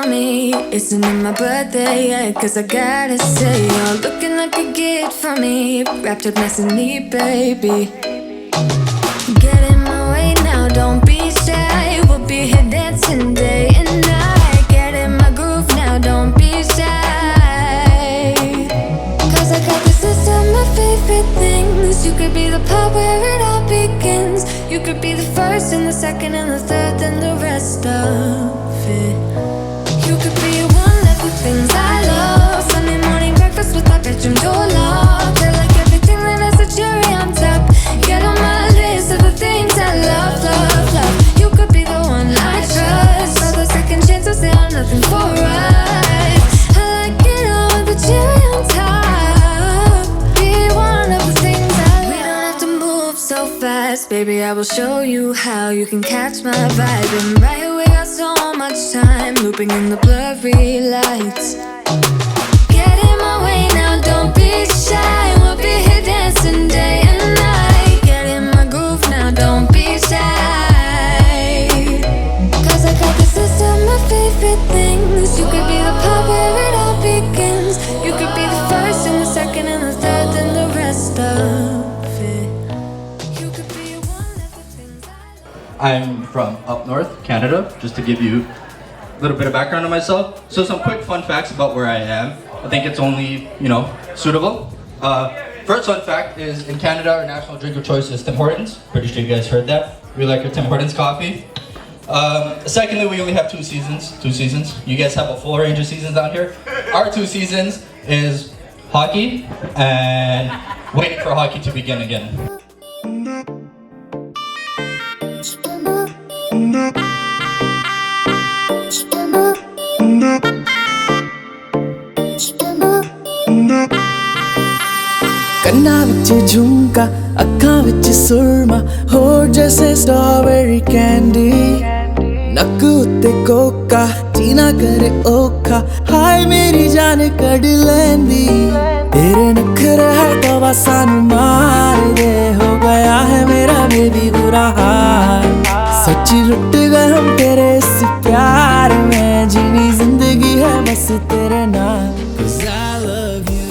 me. Isn't it my birthday yet? Cause I gotta say, you're looking like a gift for me, wrapped up nice and neat, baby. Get in my way now, don't be shy. We'll be here dancing day and night. Get in my groove now, don't be shy. Cause I got this list of my favorite things. You could be the part where it all begins. You could be the first and the second and the third and the rest of it. You could be one of the things I love. Sunday morning breakfast with my bedroom door locked. I like everything that has a cherry on top. Get on my list of the things I love, love, love. You could be the one I trust. All the second chances, they are nothing for us. I like it all with the cherry on top. Be one of the things I love. We don't have to move so fast, baby, I will show you how you can catch my vibe. And right away, got so much time, looping in the blurry lights. Get in my way now, don't be shy. We'll be here dancing day and night. Get in my groove now, don't be shy. Cause I got this list of my favorite things. You could be the part where it all begins. You could be the first and the second and the third and the rest of it. You could be one of the things I love. I'm from up north, Canada, just to give you a little bit of background on myself. So some quick fun facts about where I am. I think it's only, suitable. First fun fact is in Canada, our national drink of choice is Tim Hortons. Pretty sure you guys heard that. We like our Tim Hortons coffee. Secondly, we only have two seasons. You guys have a full range of seasons down here. Our 2 seasons is hockey and waiting for hockey to begin again. ਕੰਨਾਂ ਵਿੱਚ ਝੁਮਕਾ ਅੱਖਾਂ ਵਿੱਚ ਸੁਰਮਾ ਹੋਠ ਜੈਸੇ strawberry candy ਨੱਕ ਉੱਤੇ ਕੋਕਾ ਜੀਣਾ ਕਰੇ ਔਖਾ ਹਾਏ ਮੇਰੀ ਜਾਨ ਕੱਢ ਲੈਂਦੀ ਤੇਰੇ ਨਖਰੇ ਹੈ ਤਵਾ ਸਾਨੂੰ ਮਾਰ ਦੇ ਹੋ ਗਿਆ ਹੈ ਮੇਰਾ ਬੇਬੀ बुरा हाल सच्ची लुट गए हम तेरे इस प्यार में जीनी जिंदगी है बस तेरे नाम 'Cause I love you.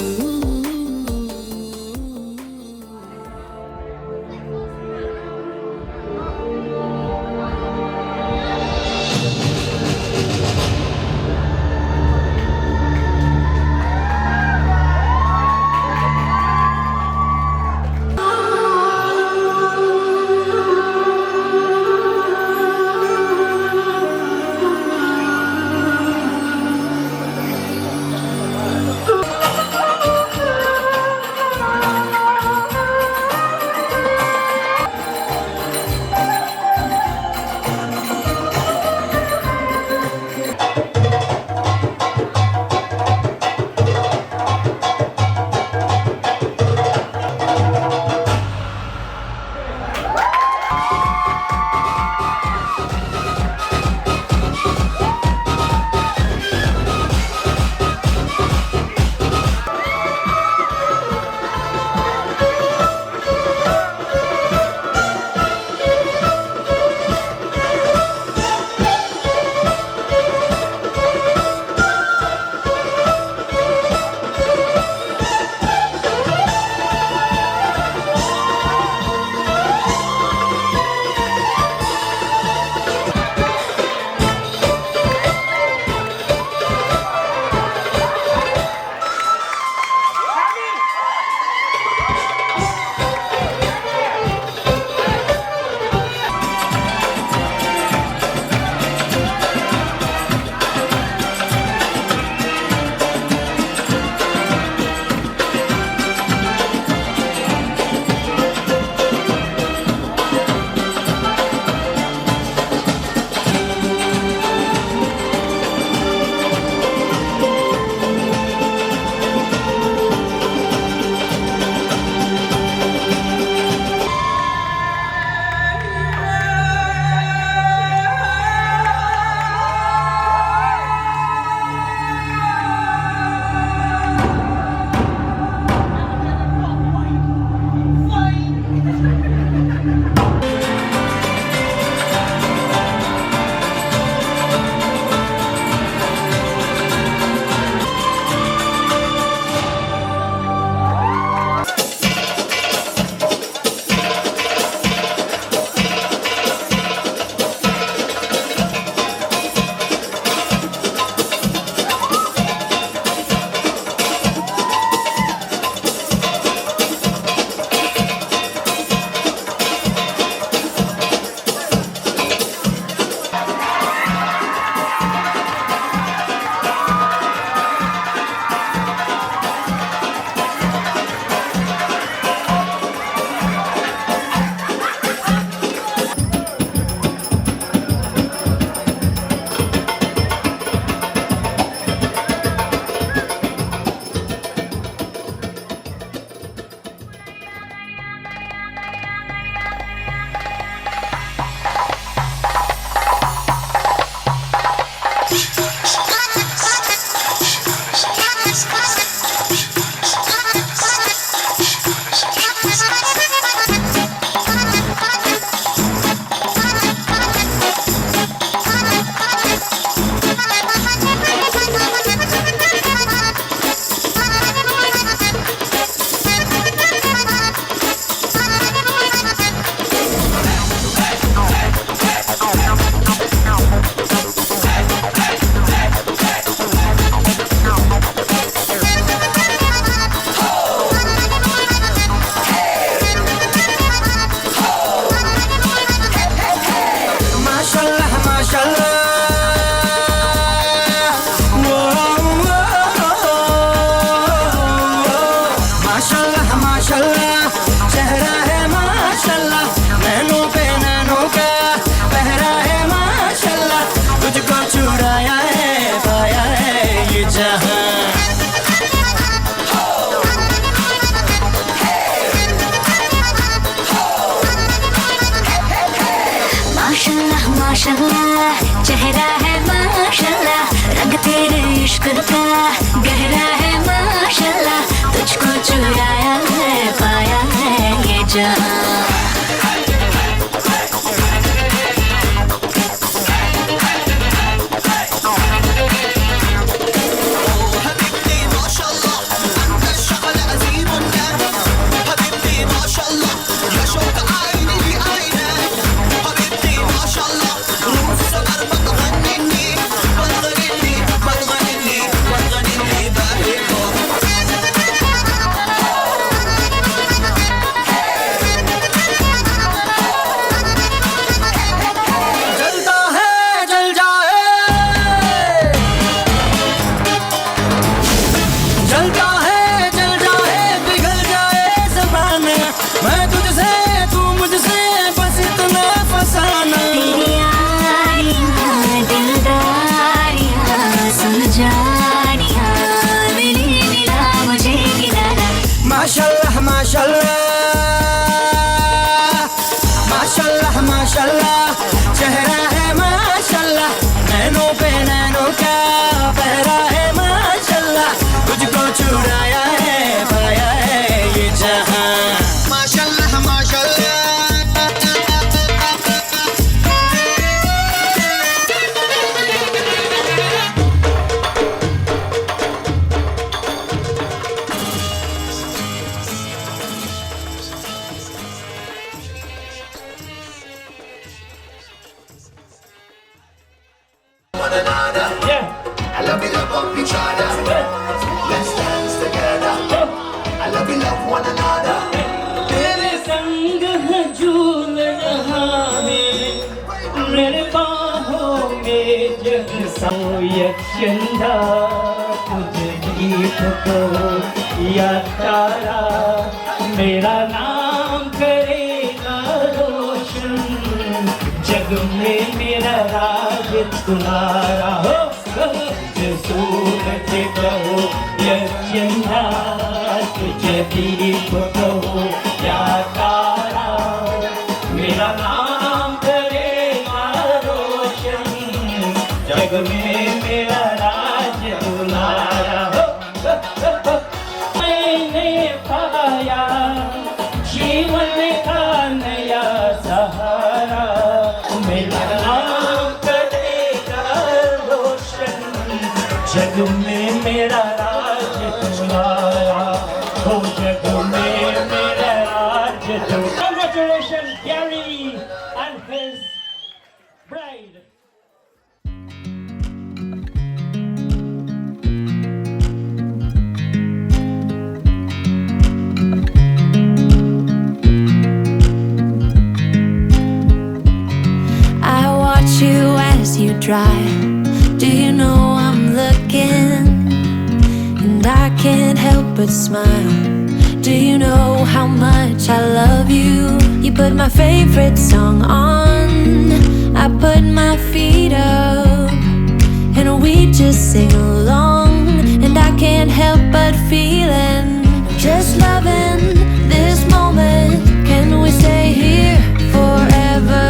माशाल्लाह चेहरा है माशाल्लाह रंग तेरे इश्क का गहरा है माशाल्लाह तुझको चुराया है पाया है ये जहां माशाल्लाह माशाल्लाह माशाल्लाह चेहरा है माशाल्लाह नैनों पे नैनों का पहरा है माशाल्लाह तुझको चुराया है पाया है ये जहां माशाल्लाह माशाल्लाह I love you, love each other. Let's dance together. I love you, love one another. तेरे संग है झूल रहा मैं मेरे बाहों में जग सोया चंदा तुझे गीत को या तारा मेरा नाम करेगा रोशन जग में मेरा राज तुम्हारा हो सूरज कहो या चंदा तुझे दीप कहो या तारा मेरा नाम करेगा रोशन जग में मेरा राज तुम्हारा हो मैंने पाया जीवन का नया सहारा मेरा नाम करेगा रोशन जग में मेरा राज तुम्हारा हो जग में मेरा राज तुम्हारा Congratulations Gary and his bride. I watch you as you drive. Do you know I'm looking? And I can't help but smile. Do you know how much I love you? You put my favorite song on. I put my feet up and we just sing along. And I can't help but feeling just loving this moment. Can we stay here forever?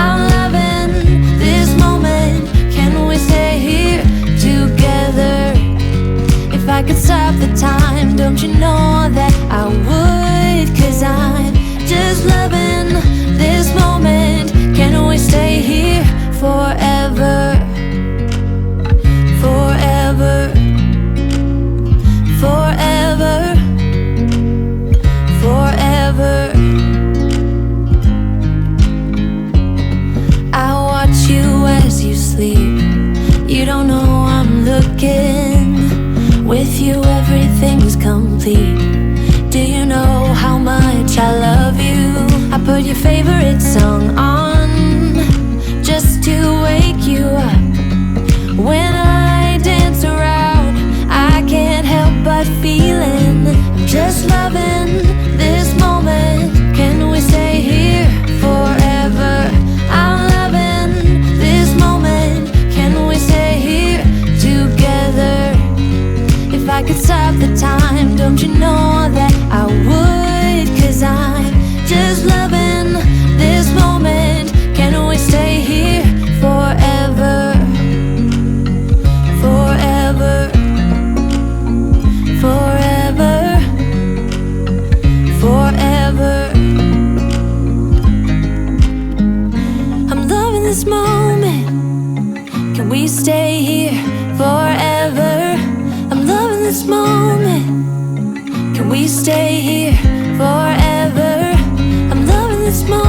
I'm loving this moment. Can we stay here together? If I could stop the time, don't you know that I would? 'Cause I'm just loving this moment. Can we stay here forever? Forever. Forever. Forever. I watch you as you sleep. You don't know I'm looking. With you everything's complete. Do you know how much I love you? I put your favorite song on just to wake you up. When I dance around, I can't help but feeling just loving this moment. Can we stay here forever? I'm loving this moment. Can we stay here together? If I could stop the time, don't you know that I would? 'Cause I'm just loving this moment. Can we stay here moment? Can we stay here forever? I'm loving this moment.